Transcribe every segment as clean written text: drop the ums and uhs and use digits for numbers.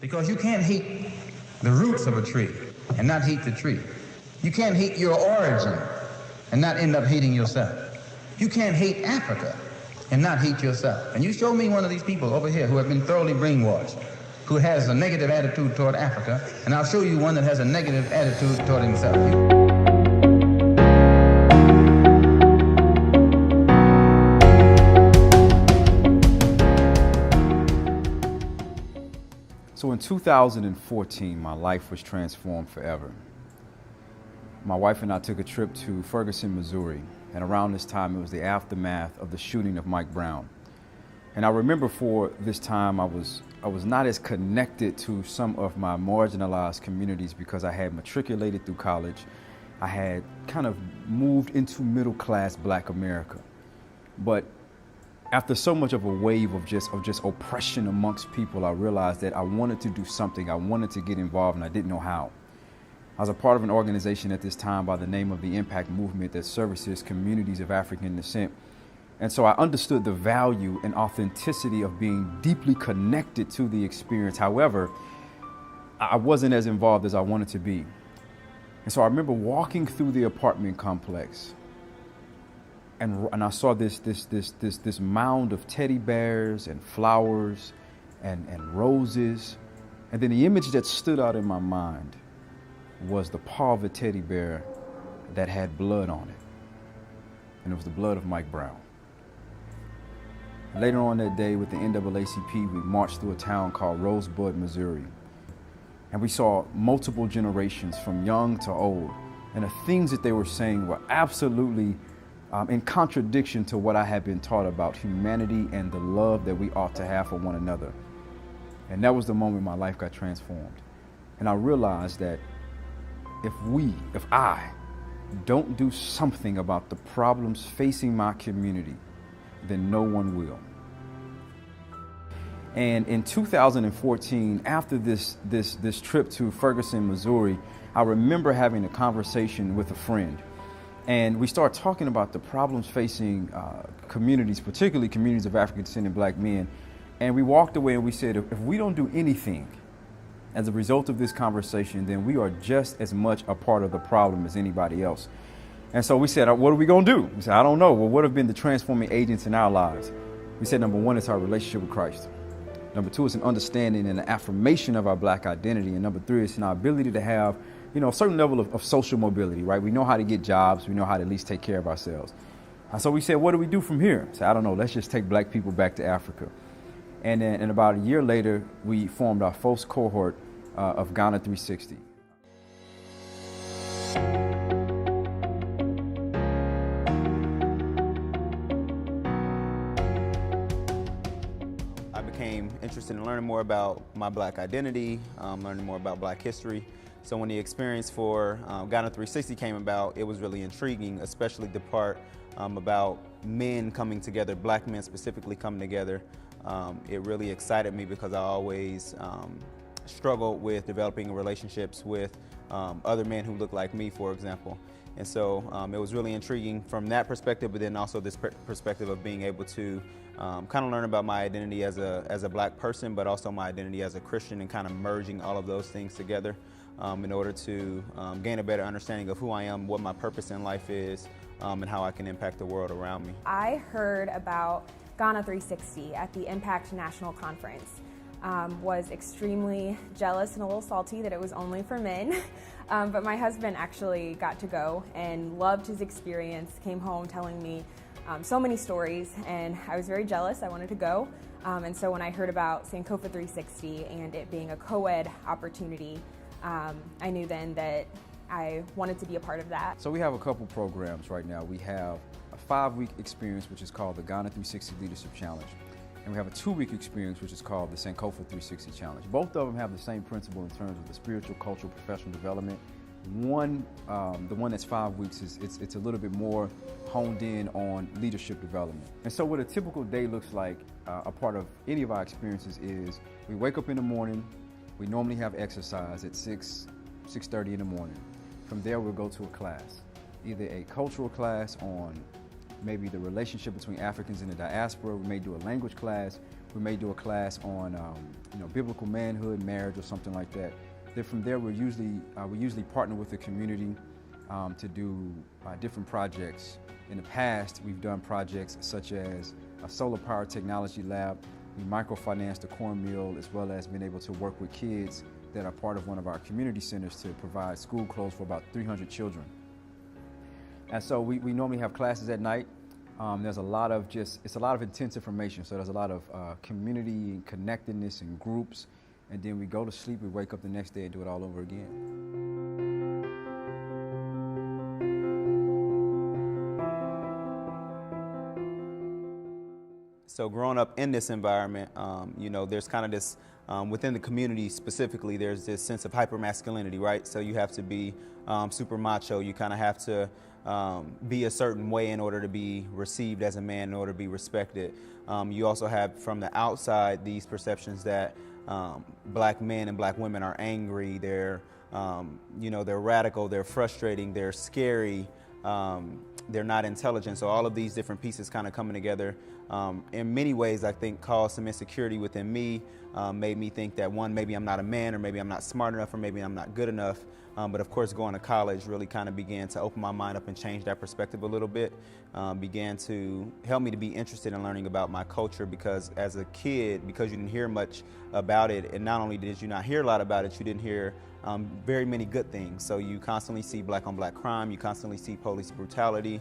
Because you can't hate the roots of a tree and not hate the tree. You can't hate your origin and not end up hating yourself. You can't hate Africa and not hate yourself. And you show me one of these people over here who have been thoroughly brainwashed, who has a negative attitude toward Africa, and I'll show you one that has a negative attitude toward himself. So in 2014, my life was transformed forever. My wife and I took a trip to Ferguson, Missouri, and around this time it was the aftermath of the shooting of Mike Brown. And I remember for this time I was not as connected to some of my marginalized communities because I had matriculated through college. I had kind of moved into middle-class Black America. But after so much of a wave of just oppression amongst people, I realized that I wanted to do something. I wanted to get involved, and I didn't know how. I was a part of an organization at this time by the name of the Impact Movement that services communities of African descent. And so I understood the value and authenticity of being deeply connected to the experience. However, I wasn't as involved as I wanted to be. And so I remember walking through the apartment complex, and I saw this mound of teddy bears and flowers and roses. And then the image that stood out in my mind was the paw of a teddy bear that had blood on it. And it was the blood of Mike Brown. Later on that day with the NAACP, we marched through a town called Rosebud, Missouri. And we saw multiple generations from young to old. And the things that they were saying were absolutely in contradiction to what I had been taught about humanity and the love that we ought to have for one another. And that was the moment my life got transformed. And I realized that if I don't do something about the problems facing my community, then no one will. And in 2014, after this trip to Ferguson, Missouri, I remember having a conversation with a friend. And we started talking about the problems facing communities, particularly communities of African descent and Black men. And we walked away and we said, if we don't do anything as a result of this conversation, then we are just as much a part of the problem as anybody else. And so we said, what are we going to do? We said, I don't know. Well, what have been the transforming agents in our lives? We said, number one, it's our relationship with Christ. Number two, it's an understanding and an affirmation of our Black identity. And number three, it's an ability to have, a certain level of social mobility, right? We know how to get jobs. We know how to at least take care of ourselves. And so we said, what do we do from here? So I don't know. Let's just take Black people back to Africa. And then and about a year later, we formed our first cohort of Ghana 360. I became interested in learning more about my Black identity, learning more about Black history. So when the experience for Ghana 360 came about, it was really intriguing, especially the part about men coming together, Black men specifically coming together. It really excited me because I always struggled with developing relationships with other men who look like me, for example. And so it was really intriguing from that perspective, but then also this perspective of being able to kind of learn about my identity as a Black person, but also my identity as a Christian, and kind of merging all of those things together in order to gain a better understanding of who I am, what my purpose in life is, and how I can impact the world around me. I heard about Ghana 360 at the Impact National Conference. Was extremely jealous and a little salty that it was only for men, but my husband actually got to go and loved his experience, came home telling me so many stories, and I was very jealous. I wanted to go, and so when I heard about Sankofa 360 and it being a co-ed opportunity, I knew then that I wanted to be a part of that. So we have a couple programs right now. We have a 5-week experience, which is called the Ghana 360 Leadership Challenge. And we have a 2-week experience, which is called the Sankofa 360 Challenge. Both of them have the same principle in terms of the spiritual, cultural, professional development. One, the one that's 5 weeks, it's a little bit more honed in on leadership development. And so what a typical day looks like, a part of any of our experiences, is we wake up in the morning. We normally have exercise at 6:30 in the morning. From there, we'll go to a class, either a cultural class on maybe the relationship between Africans and the diaspora. We may do a language class. We may do a class on biblical manhood, marriage, or something like that. Then from there, we usually partner with the community to do different projects. In the past, we've done projects such as a solar power technology lab. We microfinanced the corn meal, as well as been able to work with kids that are part of one of our community centers to provide school clothes for about 300 children. And so we normally have classes at night. There's a lot of intense information. So there's a lot of community and connectedness and groups. And then we go to sleep, we wake up the next day and do it all over again. So growing up in this environment, there's kind of this, within the community specifically, there's this sense of hypermasculinity, right? So you have to be super macho. You kind of have to be a certain way in order to be received as a man, in order to be respected. You also have from the outside these perceptions that black men and black women are angry, they're radical, they're frustrating, they're scary, they're not intelligent. So all of these different pieces kind of coming together in many ways, I think, caused some insecurity within me, made me think that maybe I'm not a man, or maybe I'm not smart enough, or maybe I'm not good enough. But of course, going to college really kind of began to open my mind up and change that perspective a little bit, began to help me to be interested in learning about my culture, because as a kid, because you didn't hear much about it, and not only did you not hear a lot about it, you didn't hear very many good things. So you constantly see black on black crime, you constantly see police brutality,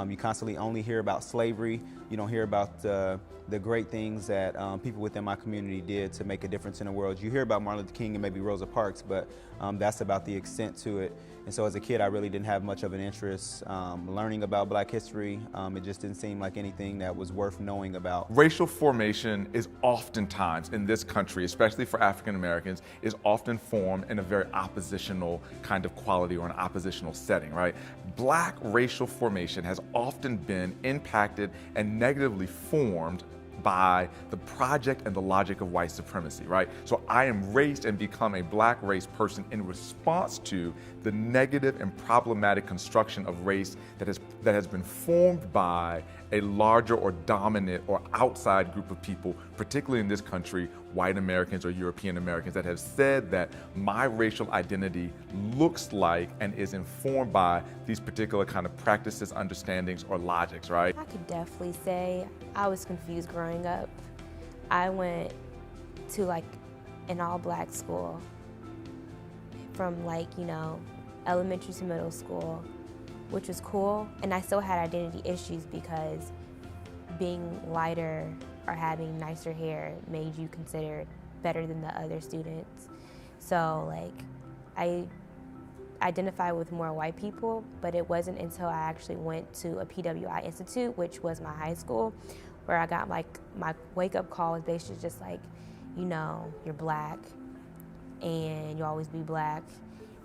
you constantly only hear about slavery. You don't hear about the great things that people within my community did to make a difference in the world. You hear about Martin Luther King and maybe Rosa Parks, but that's about the extent to it. And so as a kid, I really didn't have much of an interest learning about black history. It just didn't seem like anything that was worth knowing about. Racial formation is oftentimes in this country, especially for African Americans, is often formed in a very oppositional kind of quality or an oppositional setting, right? Black racial formation has often been impacted and negatively formed by the project and the logic of white supremacy, right? So I am raised and become a black race person in response to the negative and problematic construction of race that has been formed by a larger or dominant or outside group of people, particularly in this country, white Americans or European Americans, that have said that my racial identity looks like and is informed by these particular kind of practices, understandings, or logics, right? I could definitely say I was confused growing up. I went to an all-black school from elementary to middle school, which was cool. And I still had identity issues because being lighter or having nicer hair made you considered better than the other students. So I identify with more white people, but it wasn't until I actually went to a PWI Institute, which was my high school, where I got my wake-up call was basically just you're black and you'll always be black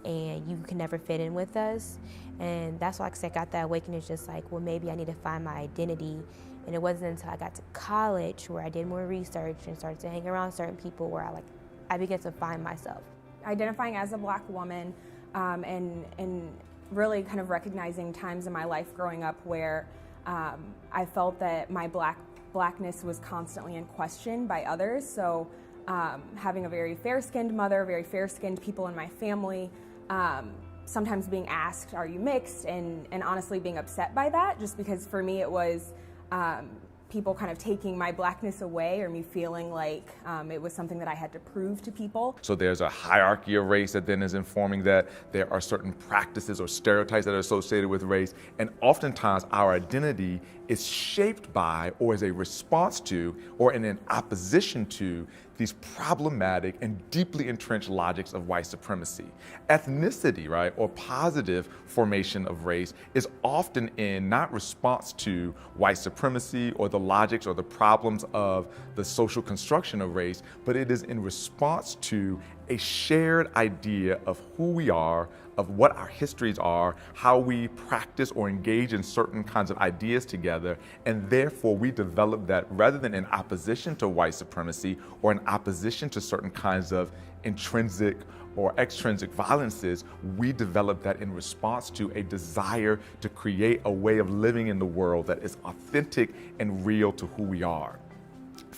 and you can never fit in with us. And that's why I got that awakening. It's just well, maybe I need to find my identity. And it wasn't until I got to college where I did more research and started to hang around certain people where I began to find myself. Identifying as a black woman and really kind of recognizing times in my life growing up where I felt that my blackness was constantly in question by others. So having a very fair-skinned mother, very fair-skinned people in my family, sometimes being asked, are you mixed? And honestly being upset by that, just because for me it was people kind of taking my blackness away, or me feeling like it was something that I had to prove to people. So there's a hierarchy of race that then is informing that. There are certain practices or stereotypes that are associated with race, and oftentimes our identity is shaped by, or is a response to, or in an opposition to these problematic and deeply entrenched logics of white supremacy. Ethnicity, right, or positive formation of race is often in not response to white supremacy or the logics or the problems of the social construction of race, but it is in response to a shared idea of who we are, of what our histories are, how we practice or engage in certain kinds of ideas together, and therefore we develop that rather than in opposition to white supremacy or in opposition to certain kinds of intrinsic or extrinsic violences, we develop that in response to a desire to create a way of living in the world that is authentic and real to who we are.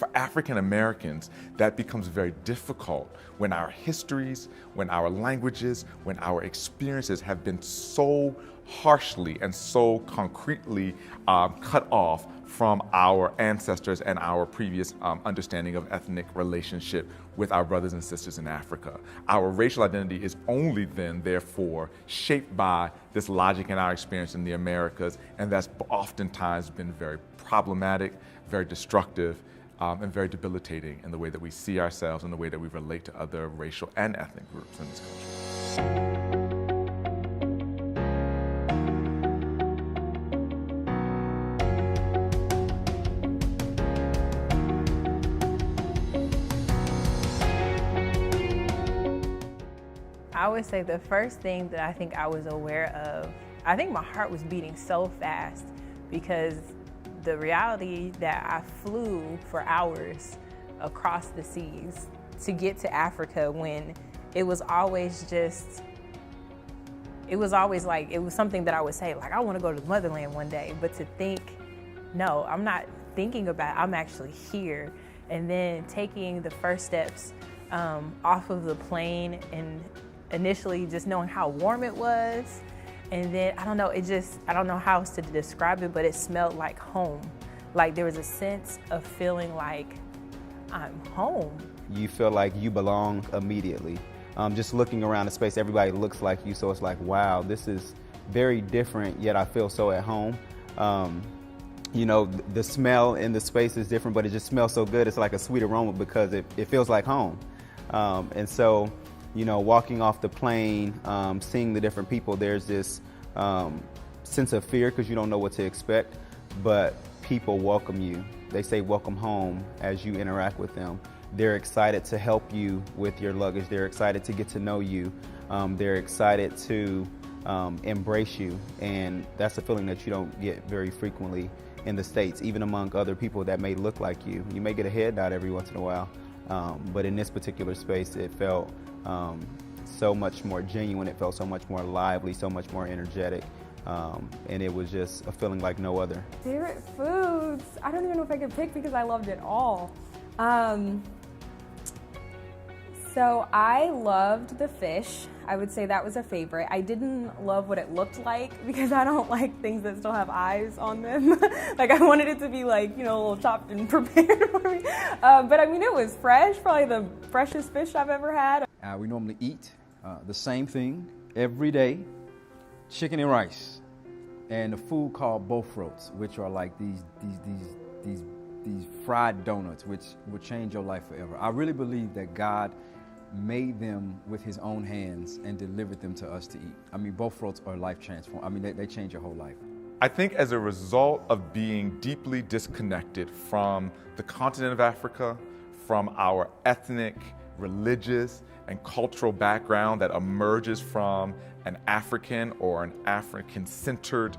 For African Americans, that becomes very difficult when our histories, when our languages, when our experiences have been so harshly and so concretely cut off from our ancestors and our previous understanding of ethnic relationship with our brothers and sisters in Africa. Our racial identity is only then, therefore, shaped by this logic in our experience in the Americas, and that's oftentimes been very problematic, very destructive, and very debilitating in the way that we see ourselves and the way that we relate to other racial and ethnic groups in this country. I would say the first thing that I think I was aware of, I think my heart was beating so fast because the reality that I flew for hours across the seas to get to Africa when it was always just, it was always like, it was something that I would say, like, I want to go to the motherland one day, but to think, no, I'm not thinking about it, I'm actually here. And then taking the first steps off of the plane and initially just knowing how warm it was. And then, I don't know, I don't know how else to describe it, but it smelled like home. Like there was a sense of feeling like I'm home. You feel like you belong immediately. Just looking around the space, everybody looks like you, so it's like, wow, this is very different, yet I feel so at home. You know, the smell in the space is different, but it just smells so good. It's like a sweet aroma because it feels like home. And so, you know, walking off the plane, seeing the different people, there's this sense of fear because you don't know what to expect, but people welcome you. They say welcome home as you interact with them. They're excited to help you with your luggage. They're excited to get to know you. They're excited to embrace you, and that's a feeling that you don't get very frequently in the States, even among other people that may look like you. You may get a head nod every once in a while, but in this particular space, it felt so much more genuine. It felt so much more lively, so much more energetic, and it was just a feeling like no other. Favorite foods? I don't even know if I could pick because I loved it all. So I loved the fish. I would say that was a favorite. I didn't love what it looked like because I don't like things that still have eyes on them. Like I wanted it to be like, you know, a little chopped and prepared for me. But I mean, it was fresh, probably the freshest fish I've ever had. We normally eat the same thing every day, chicken and rice, and a food called bofroats, which are like these fried donuts, which will change your life forever. I really believe that God made them with his own hands and delivered them to us to eat. I mean, bofroats are life transform. I mean, they change your whole life. I think as a result of being deeply disconnected from the continent of Africa, from our ethnic, religious, and cultural background that emerges from an African or an African-centered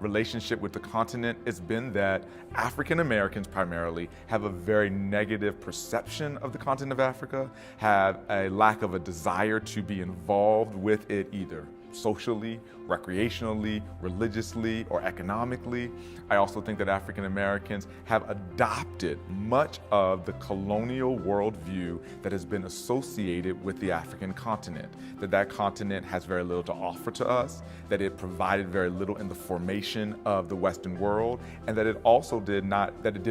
relationship with the continent, it's been that African Americans primarily have a very negative perception of the continent of Africa, have a lack of a desire to be involved with it either socially, recreationally, religiously, or economically. I also think that African Americans have adopted much of the colonial worldview that has been associated with the African continent, that continent has very little to offer to us, that it provided very little in the formation of the Western world, and that it also did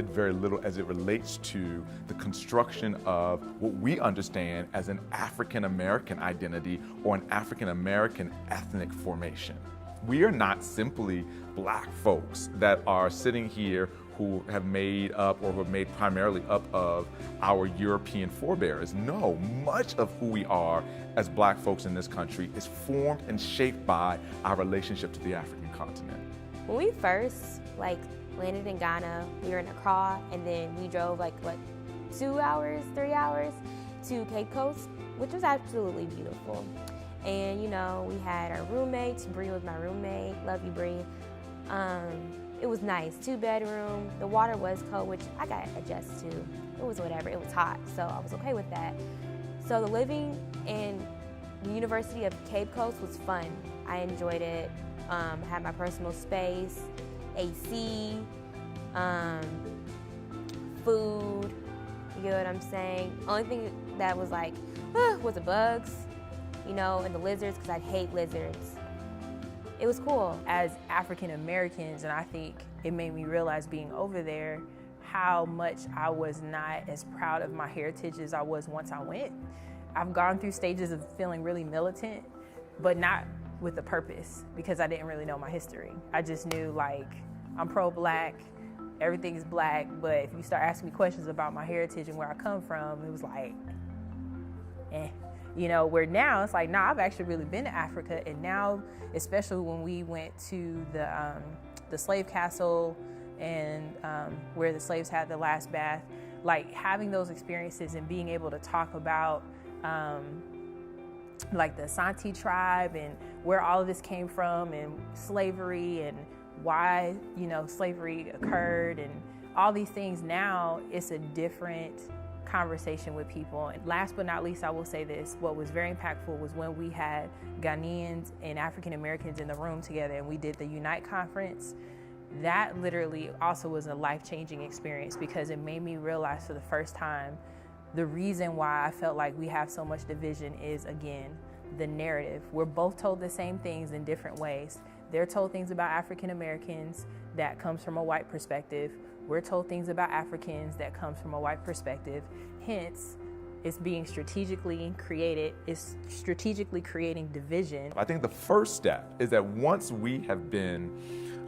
very little as it relates to the construction of what we understand as an African American identity or an African American ethnic formation. We are not simply black folks that are sitting here who have made up or who have made primarily up of our European forebears. No, much of who we are as black folks in this country is formed and shaped by our relationship to the African continent. When we first landed in Ghana, we were in Accra, and then we drove 2 hours, 3 hours to Cape Coast, which was absolutely beautiful. And you know, we had our roommates. Bree was my roommate. Love you, Bree. It was nice, 2-bedroom. The water was cold, which I got to adjust to. It was whatever, it was hot, so I was okay with that. So the living in the University of Cape Coast was fun. I enjoyed it. Had my personal space, AC, food. You get what I'm saying? Only thing that was like, was the bugs, you know, and the lizards, because I hate lizards. It was cool. As African Americans, and I think it made me realize being over there how much I was not as proud of my heritage as I was once I went. I've gone through stages of feeling really militant, but not with a purpose, because I didn't really know my history. I just knew, like, I'm pro-Black, everything is Black, but if you start asking me questions about my heritage and where I come from, it was like, You know, where now it's like, nah, I've actually really been to Africa, and now, especially when we went to the slave castle and where the slaves had the last bath, like having those experiences and being able to talk about like the Asante tribe and where all of this came from, and slavery and why, you know, slavery occurred and all these things. Now it's a different conversation with people. And last but not least, I will say this, what was very impactful was when we had Ghanaians and African Americans in the room together and we did the Unite conference. That literally also was a life-changing experience, because it made me realize for the first time the reason why I felt like we have so much division is, again, the narrative. We're both told the same things in different ways. They're told things about African Americans that comes from a white perspective. We're told things about Africans that comes from a white perspective. Hence, it's being strategically created, it's strategically creating division. I think the first step is that once we have been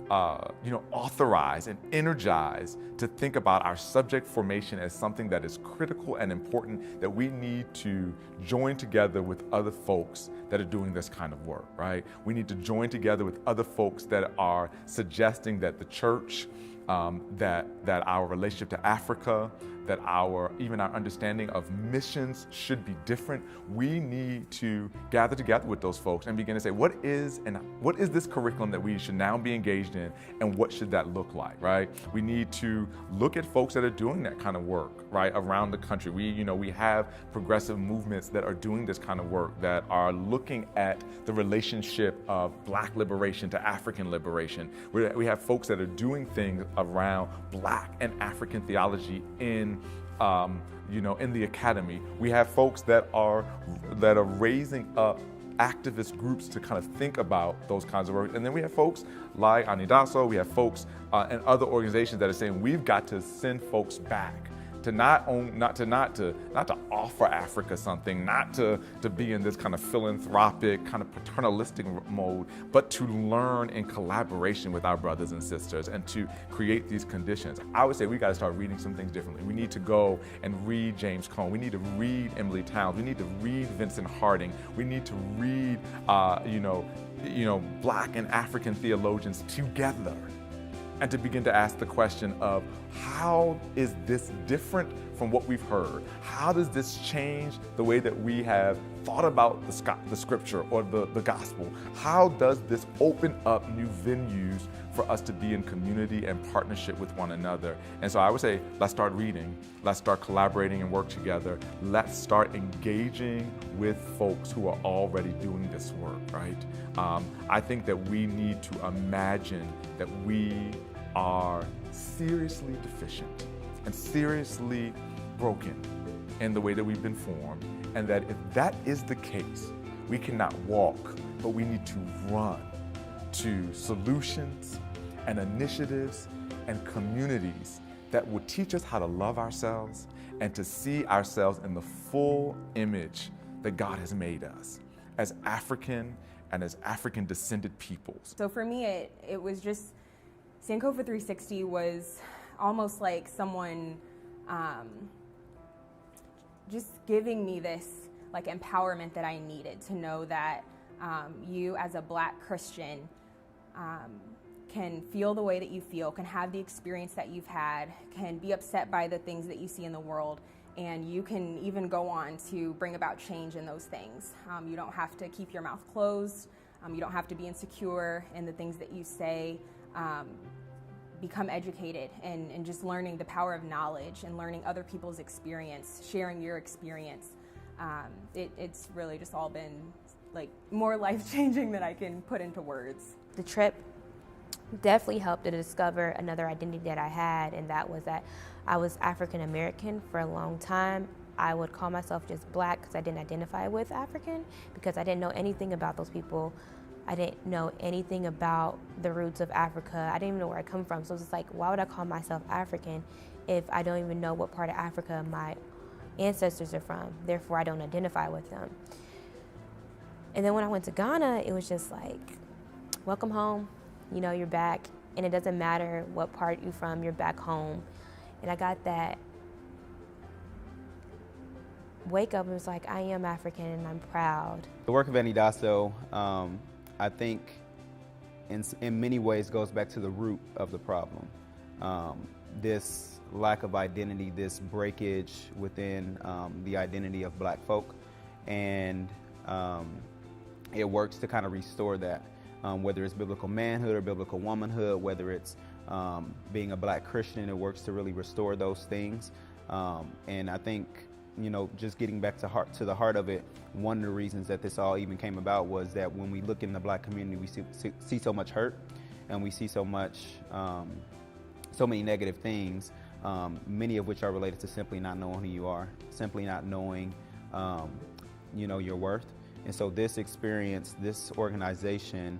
authorized and energized to think about our subject formation as something that is critical and important, that we need to join together with other folks that are doing this kind of work, right? We need to join together with other folks that are suggesting that the church, that our relationship to Africa, that even our understanding of missions should be different. We need to gather together with those folks and begin to say, what is this curriculum that we should now be engaged in, and what should that look like, right? We need to look at folks that are doing that kind of work, right, around the country. We have progressive movements that are doing this kind of work, that are looking at the relationship of Black liberation to African liberation. We have folks that are doing things around Black and African theology in the academy. We have folks that are raising up activist groups to kind of think about those kinds of work. And then we have folks like Anidaso, we have folks and other organizations that are saying we've got to send folks back to not to offer Africa something, not to be in this kind of philanthropic, kind of paternalistic mode, but to learn in collaboration with our brothers and sisters and to create these conditions. I would say we got to start reading some things differently. We need to go and read James Cone. We need to read Emily Towns. We need to read Vincent Harding. We need to read, Black and African theologians together, and to begin to ask the question of, how is this different from what we've heard? How does this change the way that we have thought about the scripture or the gospel? How does this open up new venues for us to be in community and partnership with one another? And so I would say, let's start reading, let's start collaborating and work together. Let's start engaging with folks who are already doing this work, right? I think that we need to imagine that we are seriously deficient and seriously broken in the way that we've been formed, and that if that is the case, we cannot walk, but we need to run to solutions and initiatives and communities that will teach us how to love ourselves and to see ourselves in the full image that God has made us as African and as African descended peoples. So for me, it was just, Sankofa 360 was almost like someone just giving me this like empowerment that I needed to know that you as a Black Christian can feel the way that you feel, can have the experience that you've had, can be upset by the things that you see in the world, and you can even go on to bring about change in those things. You don't have to keep your mouth closed. You don't have to be insecure in the things that you say. Become educated and just learning the power of knowledge and learning other people's experience, sharing your experience. It's really just all been like more life-changing than I can put into words. The trip definitely helped to discover another identity that I had, and that was that I was African American for a long time. I would call myself just black because I didn't identify with African, because I didn't know anything about those people. I didn't know anything about the roots of Africa. I didn't even know where I come from. So it's just like, why would I call myself African if I don't even know what part of Africa my ancestors are from? Therefore, I don't identify with them. And then when I went to Ghana, it was just like, welcome home. You know, you're back, and it doesn't matter what part you're from, you're back home. And I got that wake up and was like, I am African and I'm proud. The work of Anidaso, I think in many ways goes back to the root of the problem. This lack of identity, this breakage within the identity of black folk, and it works to kind of restore that, whether it's biblical manhood or biblical womanhood, whether it's being a black Christian, it works to really restore those things. And I think, you know, just getting back to the heart of it, one of the reasons that this all even came about was that when we look in the black community, we see so much hurt, and we see so many negative things, many of which are related to simply not knowing who you are, simply not knowing, you know, your worth. And so this experience, this organization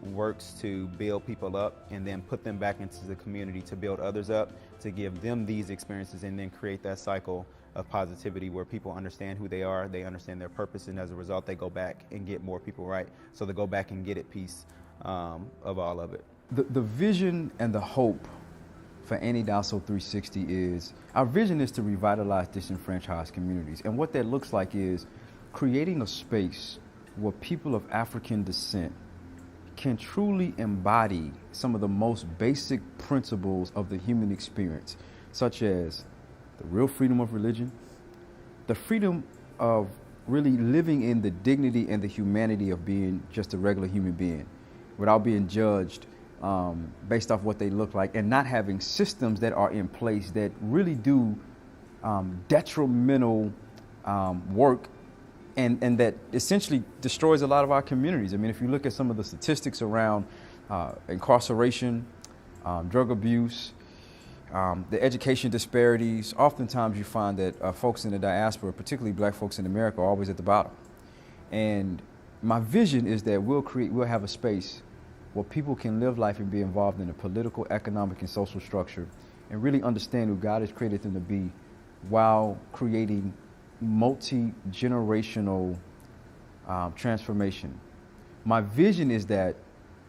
works to build people up and then put them back into the community to build others up, to give them these experiences, and then create that cycle of positivity where people understand who they are, they understand their purpose, and as a result they go back and get more people right, so they go back and get at peace of all of it. The vision and the hope for Anidaso 360 is, our vision is to revitalize disenfranchised communities, and what that looks like is creating a space where people of African descent can truly embody some of the most basic principles of the human experience, such as the real freedom of religion, the freedom of really living in the dignity and the humanity of being just a regular human being without being judged based off what they look like, and not having systems that are in place that really do detrimental work and that essentially destroys a lot of our communities. I mean, if you look at some of the statistics around incarceration, drug abuse, the education disparities, oftentimes you find that folks in the diaspora, particularly black folks in America, are always at the bottom. And my vision is that we'll have a space where people can live life and be involved in a political, economic, and social structure, and really understand who God has created them to be, while creating multi-generational transformation. My vision is that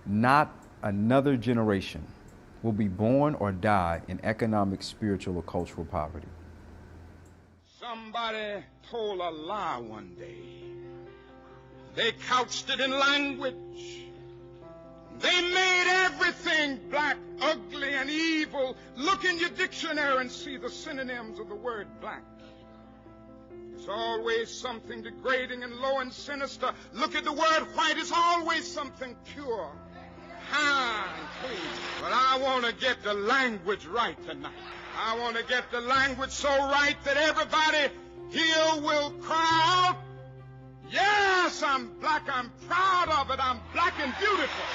not another generation will be born or die in economic, spiritual, or cultural poverty. Somebody told a lie one day. They couched it in language. They made everything black, ugly, and evil. Look in your dictionary and see the synonyms of the word black. It's always something degrading and low and sinister. Look at the word white. It's always something pure, high, and clean. But I want to get the language right tonight. I want to get the language so right that everybody here will cry out, yes, I'm black, I'm proud of it, I'm black and beautiful.